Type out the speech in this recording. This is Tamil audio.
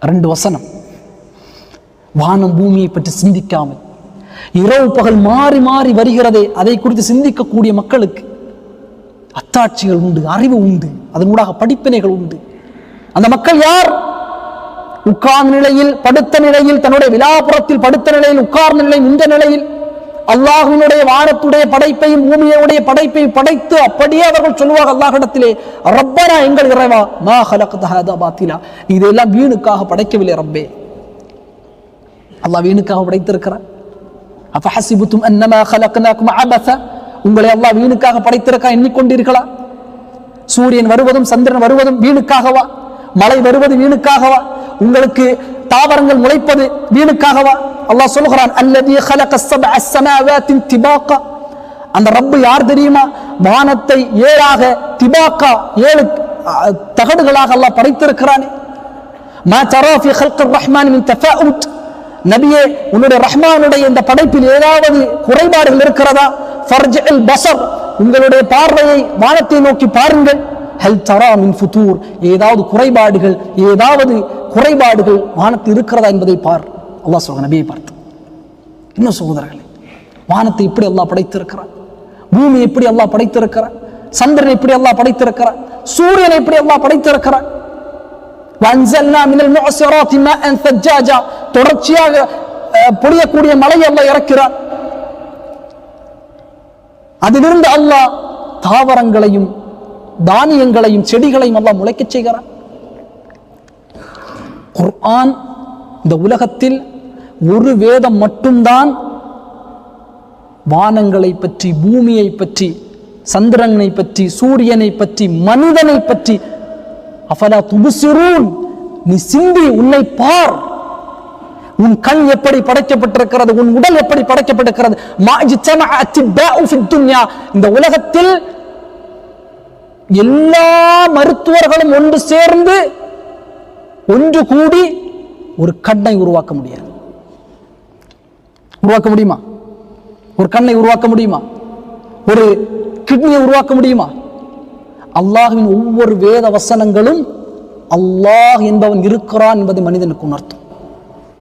2 வசனம். வானம் பூமியை பற்றி சிந்திக்காமல் இரவு பகல் மாறி மாறி வருகிறதே அதை குறித்து சிந்திக்கக்கூடிய மக்களுக்கு அத்தாட்சிகள் உண்டு, அறிவு உண்டு, அதன் ஊடாக படிப்பினைகள் உண்டு. அந்த மக்கள் யார்? உட்கார்ந்த நிலையில், படுத்த நிலையில், தன்னுடைய விலாபுரத்தில் படுத்த நிலையில், உட்கார்ந்த நிலையில், நின்ற நிலையில் அல்லாஹ்வினுடைய வானத்துடைய படைப்பையும் பூமியுடைய படைப்பையும் படைத்து அப்படியே அவர்கள் சொல்லுவார்கள் அல்லாஹ்விடத்திலே, ரப்பனா, எங்கள் இறைவா, மா ஹலக்த ஹாதா பாத்திலா, இதெல்லாம் வீணுக்காக படைக்கவில்லை ரப்பே. அல்லாஹ் வீணுக்காக படைத்திருக்கிறார். அஃபஹஸிபுதும் அன்னமா ஹலக்னாகும் அபஸா, உங்களை அல்லாஹ் வீணுக்காக படைத்திருக்கா எண்ணிக்கொண்டீர்களா? சூரியன் வருவதும் சந்திரன் வருவதும் வீணுக்காகவா? மழை வருவது வீணுக்காகவா? உங்களுக்கு தாவரங்கள் முளைப்பது வீணுக்காகவா? அல்லாஹ் சொல்கிறான், அல்லதி خلق السبع السماوات طباقا. அந்த ரப்பு யார் தெரியுமா? வானத்தை 7ஆக திபாக்கா 7 தகடுகளாக அல்லாஹ் படைத்திருக்கிறானே. மா தரா ஃபீ خلق الرحمن من تفاؤت. நபியே, உன்னுடைய ரஹ்மானுடைய இந்த படைப்பில் ஏதாவது குறைபாடுகள் இருக்கிறதா? ஃபர்ஜில் பஸர், உங்களுடைய பார்வையை வானத்தை நோக்கி பாருங்கள். ஹல் தரா மின் ஃபுதூர், ஏதாவது குறைபாடுகள் வானத்தில் இருக்கிறதா என்பதை பார். அல்லாஹ் சொல்கிறான் நபியை பார்த்து. இன்னும் சகோதரர்களே, வானத்தை எப்படி அல்லாஹ் படைத்திருக்கிறான், பூமி எப்படி அல்லாஹ் படைத்திருக்கிறான், சந்திரனை எப்படி அல்லாஹ் படைத்திருக்கிறான், சூரியனை எப்படி அல்லாஹ் படைத்திருக்கிறான். வன்சல்னா மினல் முஅஸிராத்தி மாஅன் ஸஜ்ஜாஜா, தொடர்ச்சியாக பொழியக்கூடிய மழையை அல்லாஹ் இறக்கிறான். அதிலிருந்து அல்லாஹ் தாவரங்களையும் தானியங்களையும் செடிகளையும் அல்லாஹ் முளைக்கச் செய்கிறான். குர்ஆன் இந்த உலகத்தில் ஒரு வேதம் மட்டும்தான் வானங்களை பற்றி, பூமியை பற்றி, சந்திரனை பற்றி, சூரியனை பற்றி, மனிதனை பற்றி, அஃபலா துப்சிரூன், நீ சிந்தி, உன்னை பார், உன் கண் எப்படி படைக்கப்பட்டிருக்கிறது, உன் உடல் எப்படி படைக்கப்பட்டிருக்கிறது. இந்த உலகத்தில் எல்லா மருத்துவர்களும் ஒன்று சேர்ந்து ஒன்று கூடி ஒரு கண்ணை உருவாக்க முடியாது. உருவாக்க முடியுமா? ஒரு கண்ணை உருவாக்க முடியுமா? ஒரு கிட்னியை உருவாக்க முடியுமா? அல்லாஹ்வின் ஒவ்வொரு வேத வசனங்களும் அல்லாஹ் என்பவன் இருக்கிறான் என்பதை மனிதனுக்கு உணர்த்தும்.